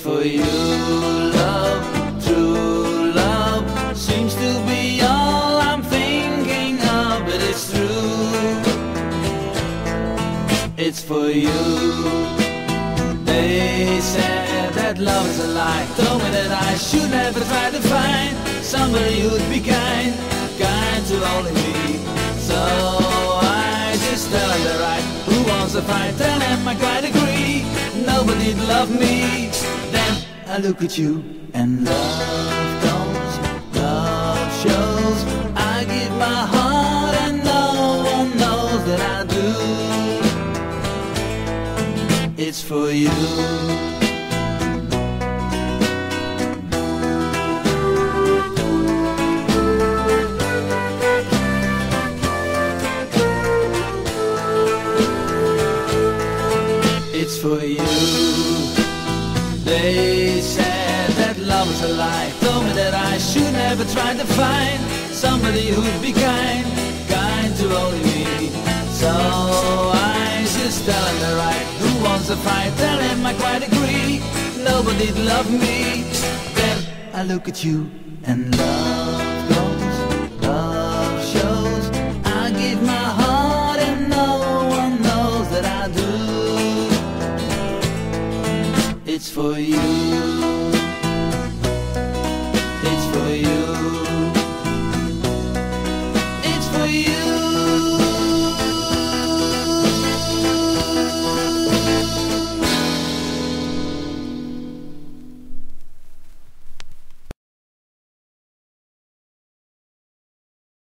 for you. Love, true love, seems to be all I'm thinking of, but it's true. It's for you. They said that love is a lie, told me that I should never try to find somebody who'd be kind, kind to only me. So I just tell him they're right. Who wants to fight? Tell him I quite agree. Nobody'd love me. Then I look at you and love comes, love shows. I give my heart and no one knows that I do. It's for you. It's for you. They said that love was a lie, told me that I should never try to find somebody who'd be kind, kind to only me. So I just tell him they're right. Who wants to fight? Tell him I quite agree. Nobody'd love me. Then I look at you and love goes, love shows. I give my heart and no one knows that I do. It's for you.